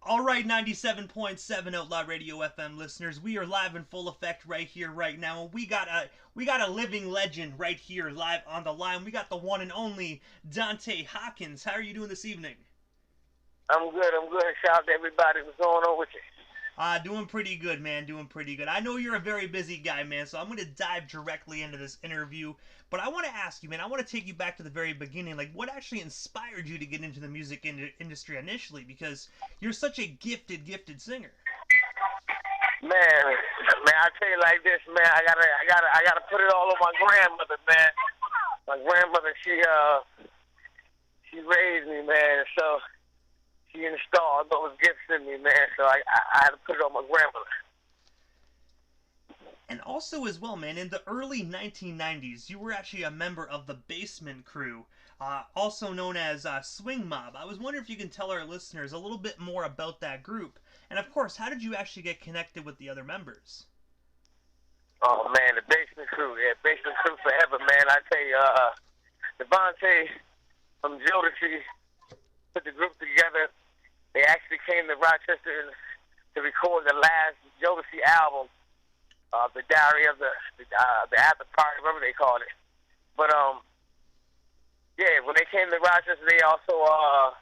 All right, 97.7 Outlaw Radio FM listeners, we are live in full effect right here, right now. We got a living legend right here, live on the line. We got the one and only Dante Hawkins. How are you doing this evening? I'm good. Shout out to everybody. What's going on with you? Doing pretty good, man. Doing pretty good. I know you're a very busy guy, man, so I'm going to dive directly into this interview. But I want to ask you, man, I want to take you back to the very beginning. Like, what actually inspired you to get into the music industry initially? Because you're such a gifted singer. Man, I tell you like this, man. I gotta put it all on my grandmother, man. My grandmother, she raised me, man. So she installed those gifts in me, man. So I had to put it on my grandmother. And also as well, man, in the early 1990s, you were actually a member of the Basement Crew, also known as Swing Mob. I was wondering if you can tell our listeners a little bit more about that group. And of course, how did you actually get connected with the other members? Oh, man, the Basement Crew. Yeah, Basement Crew forever, man. I tell you, Dante from Jadakiss put the group together. They actually came to Rochester to record the last Jodeci album, the Diary of the After Party, whatever they called it. But yeah, when they came to Rochester, they also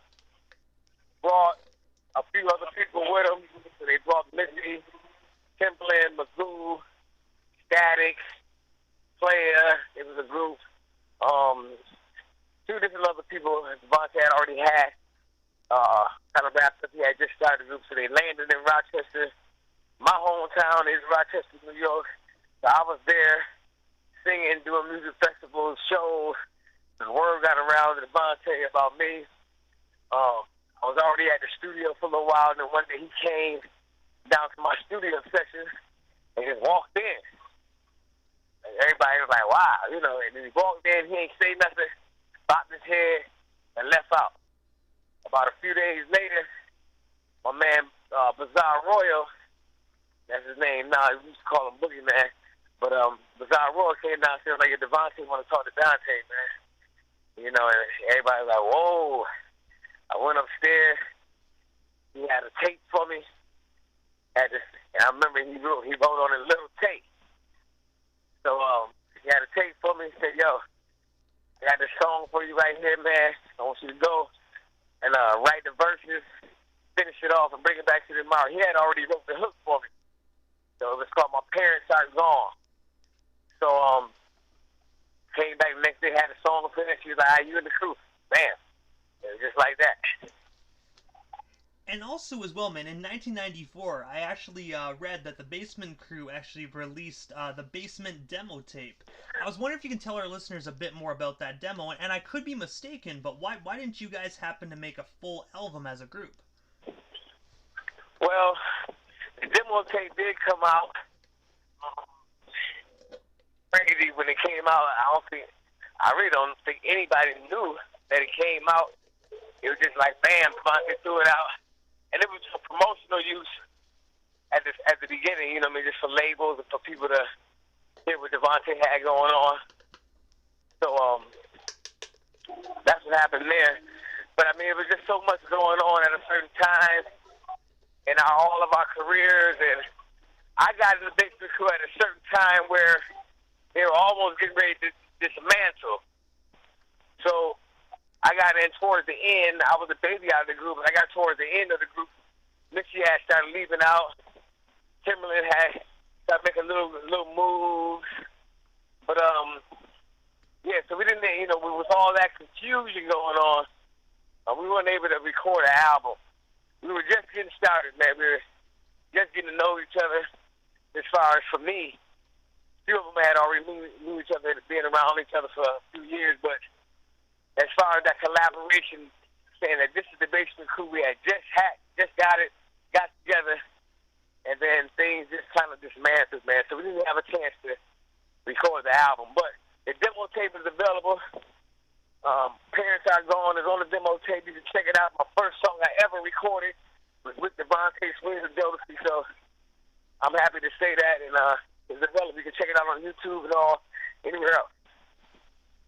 brought a few other people with them. So they brought Missy, Timbaland, Magoo, Static, Player. It was a group. Two different other people Devontae had already had. Kind of wrapped up. He had just started the group, so they landed in Rochester. My hometown is Rochester, New York. So I was there singing, doing music festivals, shows. The word got around to Devontae about me. I was already at the studio for a little while, and then one day he came down to my studio session and just walked in. And everybody was like, wow, you know, and then he walked in, he ain't say nothing, bopped his head, and left out. About a few days later, my man, Bizarre Royal, that's his name now, we used to call him Boogeyman, but Bizarre Royal came downstairs like, Devontae want to talk to Dante, man. You know, and everybody was like, whoa. I went upstairs, he had a tape for me, and I remember he wrote on a little tape. So he had a tape for me, he said, yo, I got this song for you right here, man. I want you to go and write the verses, finish it off, and bring it back to the tomorrow. He had already wrote the hook for me. So it was called My Parents Are Gone. So came back the next day, had the song finished. He was like, you in the crew. Bam. It was just like that. And also as well, man, in 1994, I actually read that the Basement Crew actually released the Basement demo tape. I was wondering if you can tell our listeners a bit more about that demo, and I could be mistaken, but why didn't you guys happen to make a full album as a group? Well, the demo tape did come out crazy when it came out. I really don't think anybody knew that it came out. It was just like, bam, Devontae threw it out. And it was for promotional use at the beginning, you know what I mean, just for labels and for people to hear what Devontae had going on. So that's what happened there. But, I mean, it was just so much going on at a certain time in all of our careers. And I got in the Basement Crew at a certain time where they were almost getting ready to dismantle. So I got in towards the end. I was a baby out of the group, and I got towards the end of the group. Missy had started leaving out. Timbaland had started making little moves. But, yeah, so we didn't, you know, with all that confusion going on, we weren't able to record an album. We were just getting started, man. We were just getting to know each other. As far as for me, a few of them had already knew each other, being around each other for a few years, but as far as that collaboration, saying that this is the Basement Crew, we had just got together, and then things just kind of dismantled, man. So we didn't have a chance to record the album. But the demo tape is available. Parents Are Gone is on the demo tape. You can check it out. My first song I ever recorded was with Devontae Swings and Jodeci. So I'm happy to say that, and it's available. You can check it out on YouTube and all, anywhere else.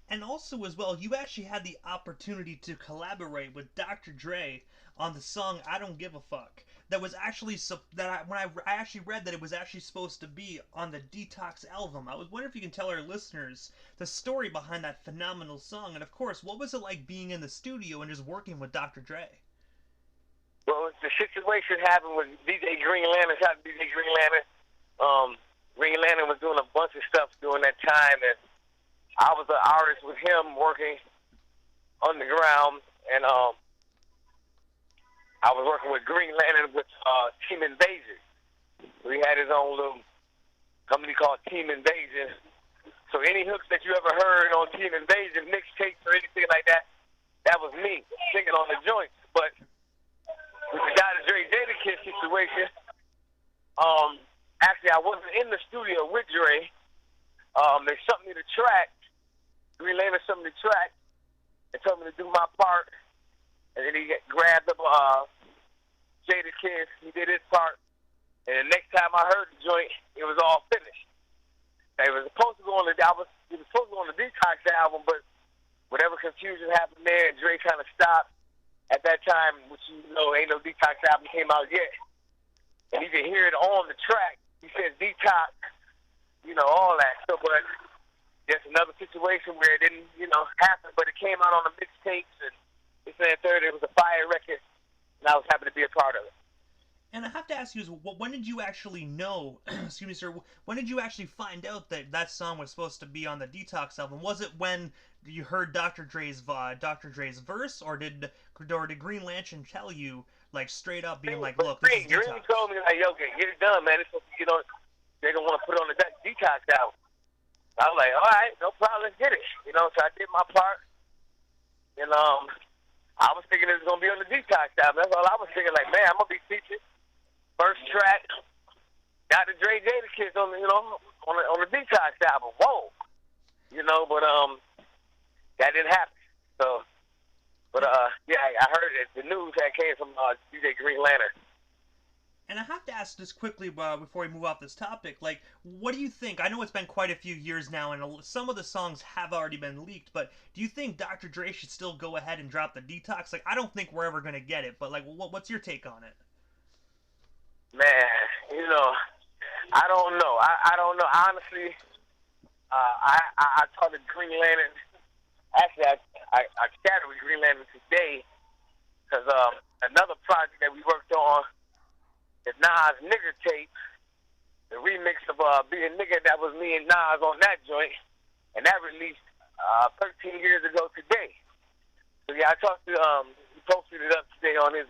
And also as well, you actually had the opportunity to collaborate with Dr. Dre on the song "I Don't Give a Fuck." That was actually when I actually read that it was actually supposed to be on the Detox album. I was wondering if you can tell our listeners the story behind that phenomenal song, and of course, what was it like being in the studio and just working with Dr. Dre? Well, the situation happened with DJ Green Lantern. Shout out to DJ Green Lantern. Green Lantern was doing a bunch of stuff during that time, and I was an artist with him working on the ground, and I was working with Green Lantern with Team Invasion. We had his own little company called Team Invasion. So any hooks that you ever heard on Team Invasion, mixtapes or anything like that, that was me singing on the joints. But with the Dr. Dre Jadakiss situation, actually I wasn't in the studio with Dre. They sent me the track. Green Lantern sent me the track and told me to do my part. And then he grabbed up Jadakiss. He did his part. And the next time I heard the joint, it was all finished. It was supposed to go on the Detox album, but whatever confusion happened there, and Dre kind of stopped at that time, which ain't no Detox album came out yet. And you can hear it on the track. He says Detox, all that. So, but there's another situation where it didn't, happen, but it came out on the mixtapes and this and that third. It was a fire record, and I was happy to be a part of it. And I have to ask you, when did you actually know, excuse me, sir, when did you actually find out that that song was supposed to be on the Detox album? Was it when you heard Dr. Dre's verse, or did Green Lantern tell you, like, straight up being like, look, this is Detox? Green told me, like, yo, get it done, man. It's supposed to get on, they're going to want to put it on the Detox album. I was like, all right, no problem, let's get it. So I did my part, and I was thinking it was going to be on the Detox album. That's all I was thinking, like, man, I'm going to be featured. First track, Dr. Dre Jadakiss on the Detox album. Whoa, but that didn't happen. So, but yeah, I heard it. The news that came from DJ Green Lantern. And I have to ask this quickly before we move off this topic. Like, what do you think? I know it's been quite a few years now, and some of the songs have already been leaked. But do you think Dr. Dre should still go ahead and drop the Detox? Like, I don't think we're ever gonna get it. But like, what's your take on it? Man, I don't know. I don't know. Honestly, I talked to Green Lantern. Actually, I chatted with Green Lantern today because another project that we worked on is Nas' Nigger Tape, the remix of Being Nigger. That was me and Nas on that joint, and that released 13 years ago today. So yeah, I talked to he posted it up today on his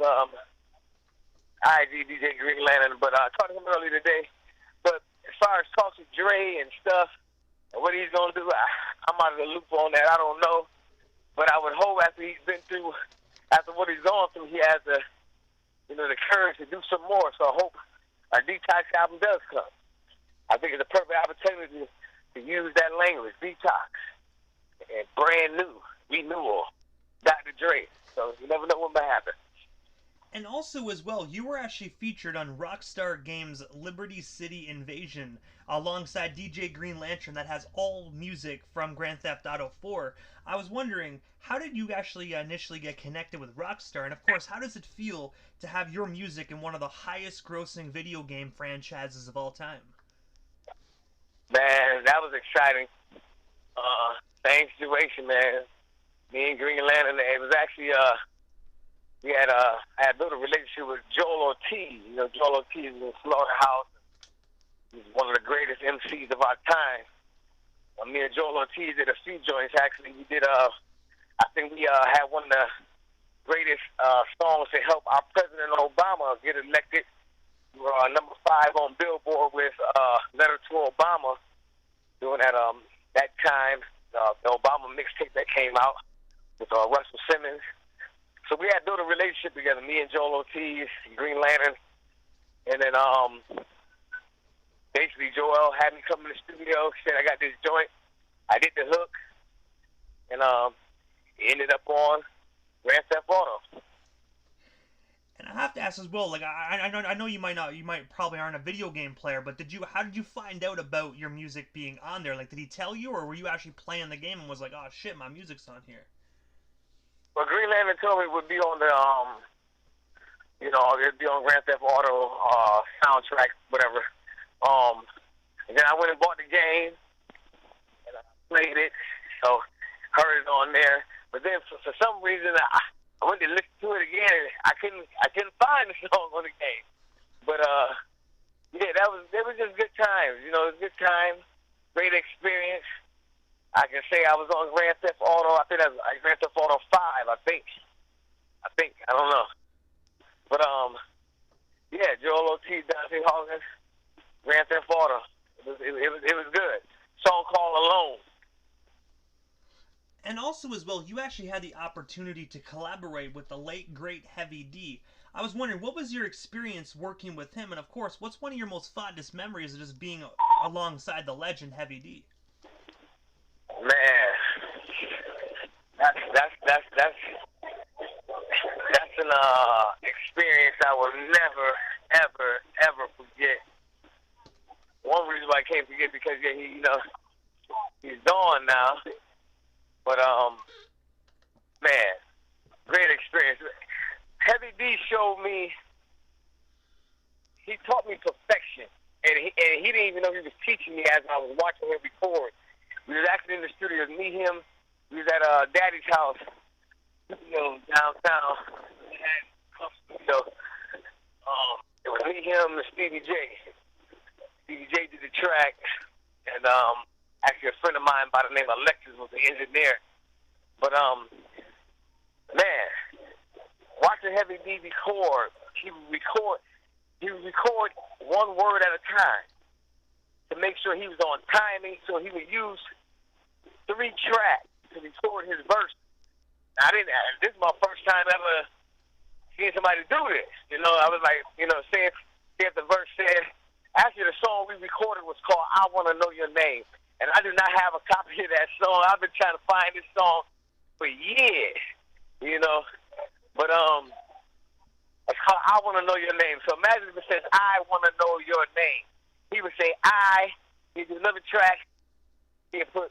IG DJ Green Lantern, but I talked to him earlier today. But as far as talking to Dre and stuff and what he's gonna do, I'm out of the loop on that. I don't know, but I would hope after what he's gone through, he has the courage to do some more. So I hope our Detox album does come. I think it's a perfect opportunity to use that language, detox, and brand new, renewal, Dr. Dre. So you never know what might happen. And also, as well, you were actually featured on Rockstar Games' Liberty City Invasion alongside DJ Green Lantern that has all music from Grand Theft Auto 4. I was wondering, how did you actually initially get connected with Rockstar? And of course, how does it feel to have your music in one of the highest grossing video game franchises of all time? Man, that was exciting. Same situation, man. Me and Green Lantern, it was actually... I had built a relationship with Joel Ortiz. Joel Ortiz is in Slaughterhouse. He's one of the greatest MCs of our time. Me and Joel Ortiz did a few joints, actually. We did, I think we had one of the greatest songs to help our President Obama get elected. We were number 5 on Billboard with Letter to Obama during that time. The Obama mixtape that came out with Russell Simmons. So we had built a relationship together, me and Joel Ortiz, Green Lantern. And then basically Joel had me come in the studio, said, I got this joint. I did the hook. And it ended up on Grand Theft Auto. And I have to ask as well, like, I know you might probably aren't a video game player, but how did you find out about your music being on there? Like, did he tell you, or were you actually playing the game and was like, oh shit, my music's on here? Well, Green Lantern told me it would be on You know, it'd be on Grand Theft Auto soundtrack, whatever. And then I went and bought the game, and I played it, so heard it on there. But then for some reason, I went to listen to it again, and I couldn't find the song on the game. But yeah, it was just good times. You know, it was a good time, great experience. I can say I was on Grand Theft Auto. I think that was Grand Theft Auto 5. I think. I don't know. But yeah, Joel O.T., Dante Hawkins, Grand Theft Auto. It was good. Song called Alone. And also, as well, you actually had the opportunity to collaborate with the late, great Heavy D. I was wondering, what was your experience working with him? And of course, what's one of your most fondest memories of just being alongside the legend Heavy D? Man, that's an experience I will never, ever forget. One reason why I can't forget because he's gone now. But man, great experience. Heavy D showed me. He taught me perfection, and he didn't even know he was teaching me as I was watching him record. We was actually in the studio, me, him. We was at Daddy's house, downtown. It was me, him, and Stevie J. Stevie J did the track, and actually a friend of mine by the name of Alexis was the engineer. But man, watching Heavy D record, he would record one word at a time to make sure he was on timing. So he would use 3 tracks to record his verse. This is my first time ever seeing somebody do this. I was like, see if the verse said. Actually, the song we recorded was called "I Want to Know Your Name," and I do not have a copy of that song. I've been trying to find this song for years, But it's called "I Want to Know Your Name." So imagine if it says "I want to know your name." He would say "I." He'd do another track. He'd put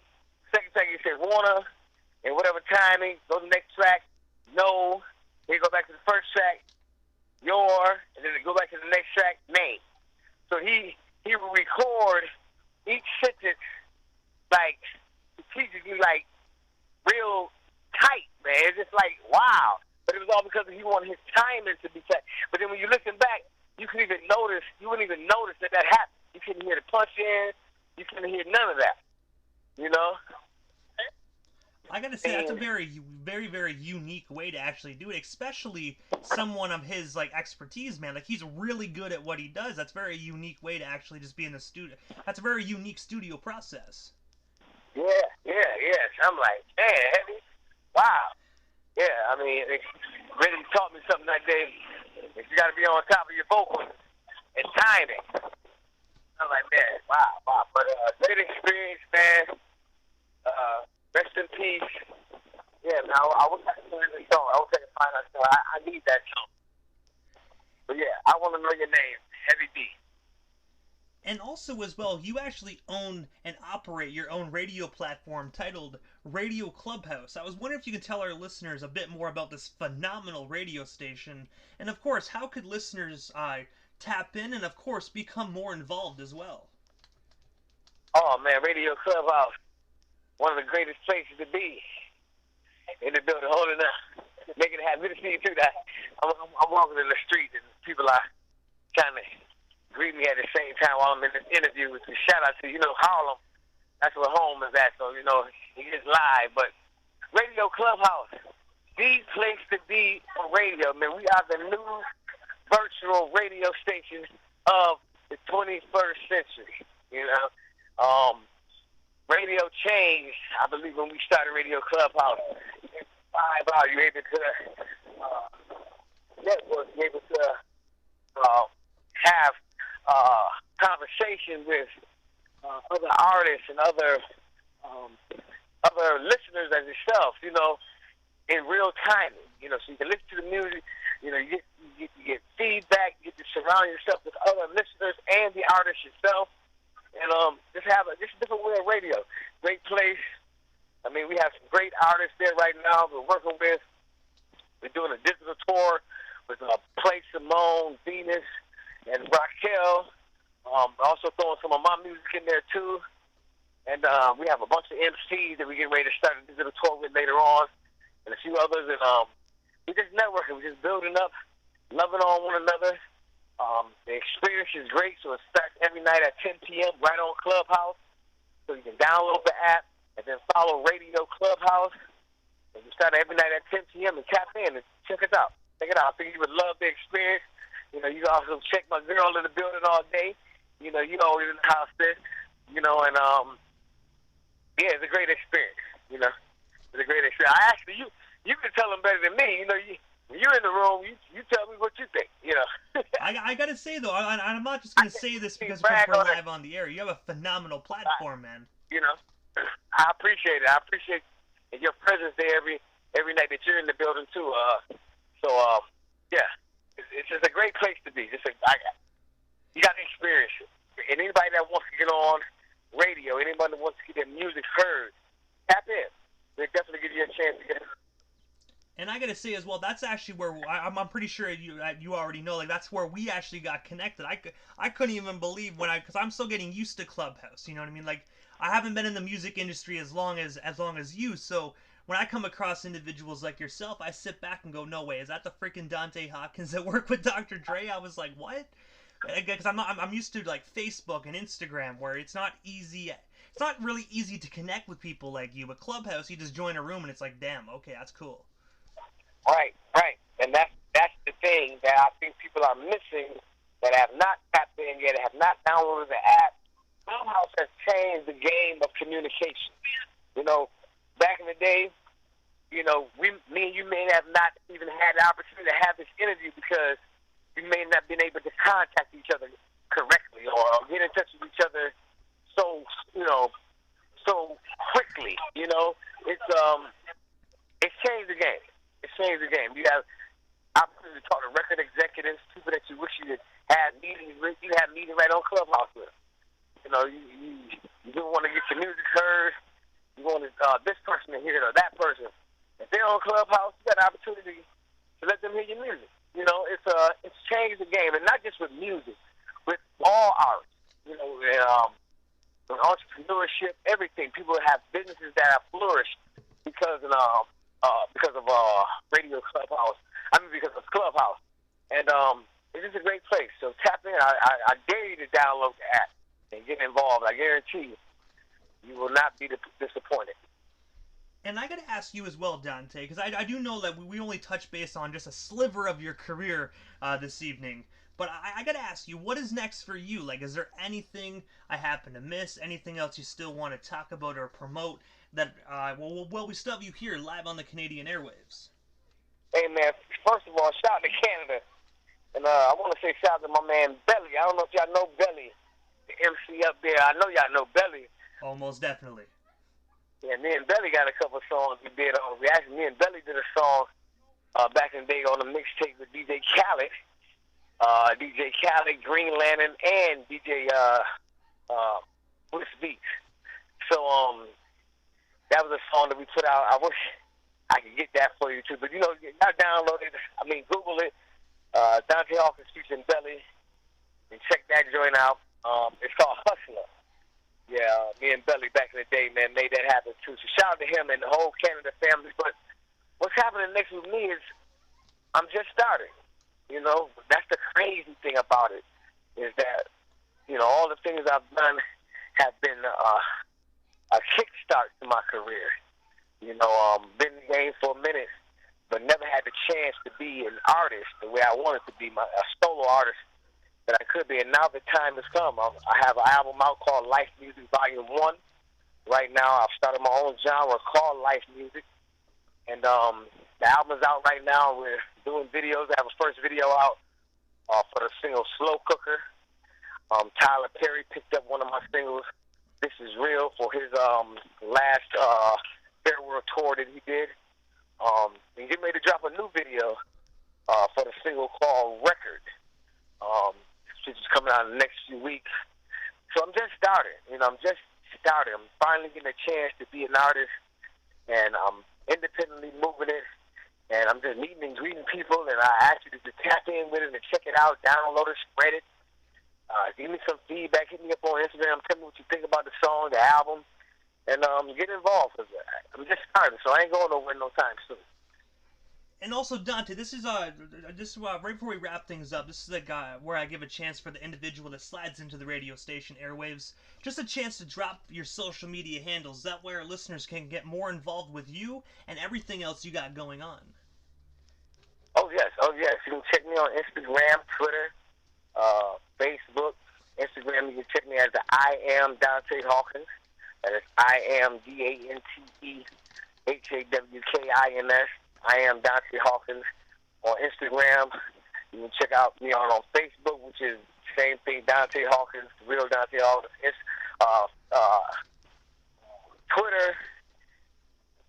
second track. He'd say "wanna," and whatever timing. Go to the next track. No. He'd go back to the first track. Your, and then go back to the next track. Name. So he would record each sentence like strategically, like real tight, man. It's just like wow. But it was all because he wanted his timing to be tight. But then when you listen back, you wouldn't even notice that happened. You couldn't hear the punch in. You couldn't hear none of that. I gotta say, that's a very, very, very unique way to actually do it, especially someone of his expertise, man. Like, he's really good at what he does. That's a very unique way to actually just be in the studio. That's a very unique studio process. Yeah. I'm like, man, Heavy, wow. Yeah, I mean, it really taught me something that day. You got to be on top of your vocals and timing. I'm like, man, wow. But great experience, man. Rest in peace. Yeah, man, I wish I could find that song. I wish I could find that song. I need that song. But yeah, I Want to Know Your Name, Heavy D. And also, as well, you actually own and operate your own radio platform titled Radio Clubhouse. I was wondering if you could tell our listeners a bit more about this phenomenal radio station. And of course, how could listeners tap in and, of course, become more involved as well? Oh, man, Radio Clubhouse. One of the greatest places to be in the building, holding up, making it happen. Good to see you too. I'm walking in the street and people are trying to greet me at the same time while I'm in this interview. With a shout out to Harlem. That's where home is at. So it gets live. But Radio Clubhouse, the place to be for radio. Man, we are the new virtual radio station of the 21st century. Radio changed, I believe, when we started Radio Clubhouse. You're able to network, you're able to have conversation with other artists and other listeners as yourself, in real time. So you can listen to the music, you get feedback, you get to surround yourself with other listeners and the artist yourself. And just have a different way of radio. Great place. I mean, we have some great artists there right now we're working with. We're doing a digital tour with Play Simone, Venus, and Raquel. Also throwing some of my music in there too. And we have a bunch of MCs that we get ready to start a digital tour with later on, and a few others. And we're just networking, we're just building up, loving on one another. The experience is great, so it starts every night at 10 p.m. right on Clubhouse. So you can download the app and then follow Radio Clubhouse. And we start every night at 10 p.m. and tap in and check us out. Check it out. I think you would love the experience. You know, you can also check my girl in the building all day. You know, you always in the house there. You know, and yeah, it's a great experience. You know, it's a great experience. I actually, you can tell them better than me. You know, when you're in the room, you tell me what you think. You know. I gotta say though, I'm not just gonna say this because we're live on the air. You have a phenomenal platform, man. You know, I appreciate it. I appreciate your presence there every night that you're in the building too. Yeah, it's just a great place to be. You got to experience it. And anybody that wants to get on radio, anybody that wants to get their music heard, tap in. They definitely give you a chance to get it. And I gotta say as well, that's actually where I'm pretty sure you already know. Like that's where we actually got connected. I couldn't even believe because I'm still getting used to Clubhouse. You know what I mean? Like I haven't been in the music industry as long as you. So when I come across individuals like yourself, I sit back and go, no way, is that the freaking Dante Hawkins that worked with Dr. Dre? I was like, what? Because I'm used to like Facebook and Instagram where it's not easy. It's not really easy to connect with people like you. But Clubhouse, you just join a room and it's like, damn, okay, that's cool. Right. And that's the thing that I think people are missing that have not tapped in yet, have not downloaded the app. Clubhouse has changed the game of communication. You know, back in the day, you know, me and you may have not even had the opportunity to have this interview because we may not have been able to contact each other correctly or get in touch with each other so quickly. You know, it's changed the game. It's changed the game. You have opportunity to talk to record executives, people that you wish you had had meetings with. You have meetings right on Clubhouse with. You know, you don't want to get your music heard. You want this person to hear it or that person. If they're on Clubhouse, you got an opportunity to let them hear your music. You know, it's changed the game, and not just with music, with all arts. You know, with entrepreneurship, everything. People have businesses that have flourished because of Radio Clubhouse. Because of Clubhouse, and it's just a great place. So tap in. I dare you to download the app and get involved. I guarantee you will not be disappointed. And I got to ask you as well, Dante, because I do know that we only touched base on just a sliver of your career this evening. But I got to ask you, what is next for you? Like, is there anything I happen to miss? Anything else you still want to talk about or promote? That we still have you here live on the Canadian airwaves. Hey, man, first of all, shout out to Canada. And I want to say shout out to my man Belly. I don't know if y'all know Belly, the MC up there. I know y'all know Belly. Oh, most definitely. Yeah, me and Belly got a couple of songs we did. Me and Belly did a song back in the day on a mixtape with DJ Khaled. DJ Khaled, Green Lantern, and DJ Bliss Beats. So that was a song that we put out. I wish I could get that for you too, but you know, y'all download it. I mean, Google it. Dante Hawkins featuring Belly, and check that joint out. It's called Hustler. Yeah, me and Belly back in the day, man, made that happen too. So shout out to him and the whole Canada family. But what's happening next with me is I'm just starting. You know, that's the crazy thing about it, is that, you know, all the things I've done have been a kickstart to my career. You know, been in the game for a minute, but never had the chance to be an artist the way I wanted to be, a solo artist that I could be. And now the time has come. I have an album out called Life Music Volume 1. Right now, I've started my own genre called Life Music. And the album's out right now. We're doing videos. I have a first video out for the single Slow Cooker. Tyler Perry picked up one of my singles, This Is Real, for his last farewell tour that he did. And getting ready to drop a new video for the single called Record. Which is coming out in the next few weeks. So I'm just starting. You know, I'm finally getting a chance to be an artist, and I'm independently moving it. and I'm just meeting and greeting people, and I ask you to just tap in with it and check it out, download it, spread it. Give me some feedback. Hit me up on Instagram. Tell me what you think about the song, the album, and get involved. Cause I'm just starting, so I ain't going nowhere no time soon. And also, Dante, this is right before we wrap things up. This is a guy where I give a chance for the individual that slides into the radio station airwaves, just a chance to drop your social media handles. That way, our listeners can get more involved with you and everything else you got going on. Oh yes. You can check me on Instagram, Twitter, Facebook. Instagram, you can check me as the I am Dante Hawkins. That is I am DanteHawkins. I am Dante Hawkins on Instagram. You can check out me on Facebook, which is the same thing, Dante Hawkins, the real Dante Hawkins. Twitter,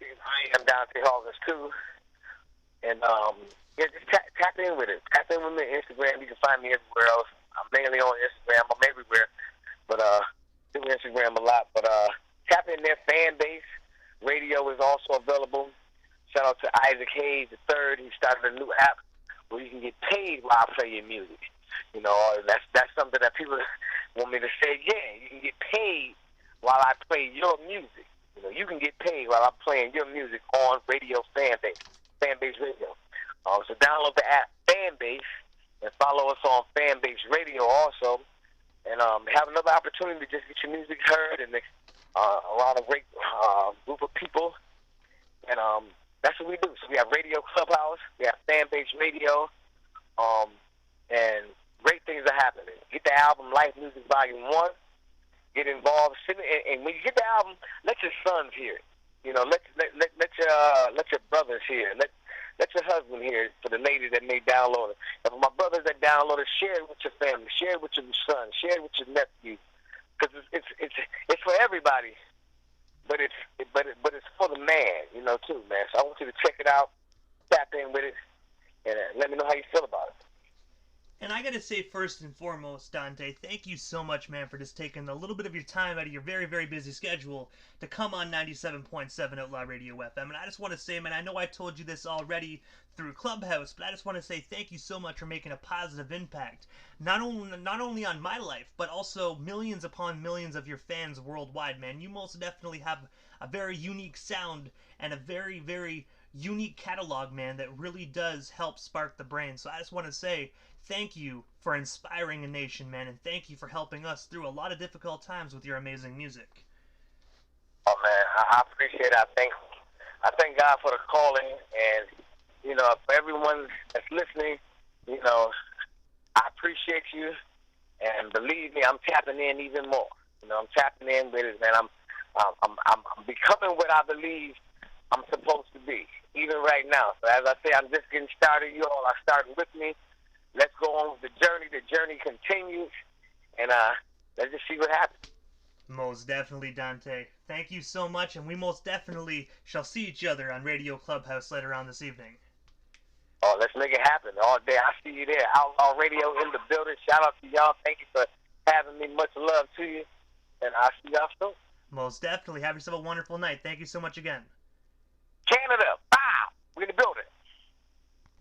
I am Dante Hawkins too. And just tap in with it. Tap in with me on Instagram. You can find me everywhere else. I'm mainly on Instagram. I'm everywhere, but do Instagram a lot. But tap in there. Fan base radio is also available. Shout out to Isaac Hayes III. He started a new app where you can get paid while I play your music. You know, that's something that people want me to say. Yeah, you can get paid while I play your music. You know, you can get paid while I'm playing your music on radio Fanbase Radio. So download the app Fanbase and follow us on Fanbase Radio also, and have another opportunity to just get your music heard and around a great group of people. And that's what we do. So we have Radio Clubhouse, we have Fanbase Radio, and great things are happening. Get the album Life Music Volume 1. Get involved. And when you get the album, let your sons hear it. You know, let your brothers hear it. Let your husband hear it, for the ladies that may download it. And for my brothers that download it, share it with your family. Share it with your son. Share it with your nephew. Because it's for everybody. But it's for the man, you know, too, man. So I want you to check it out, tap in with it, and let me know how you feel about it. And I gotta say, first and foremost, Dante, thank you so much, man, for just taking a little bit of your time out of your very, very busy schedule to come on 97.7 Outlaw Radio FM. And I just want to say, man, I know I told you this already through Clubhouse, but I just want to say thank you so much for making a positive impact, not only on my life, but also millions upon millions of your fans worldwide, man. You most definitely have a very unique sound and a very, very unique catalog, man, that really does help spark the brain. So I just want to say thank you for inspiring a nation, man, and thank you for helping us through a lot of difficult times with your amazing music. Oh man, I appreciate it. I thank God for the calling, and you know, for everyone that's listening, you know, I appreciate you, and believe me, I'm tapping in even more. You know, I'm tapping in with it, man. I'm becoming what I believe I'm supposed to be, even right now. So as I say, I'm just getting started. You all are starting with me. Let's go on with the journey. The journey continues, and let's just see what happens. Most definitely, Dante. Thank you so much, and we most definitely shall see each other on Radio Clubhouse later on this evening. Oh, let's make it happen all day. I see you there. Outlaw Radio in the building. Shout out to y'all. Thank you for having me. Much love to you, and I'll see y'all soon. Most definitely. Have yourself a wonderful night. Thank you so much again. Canada, bow. We're in the building.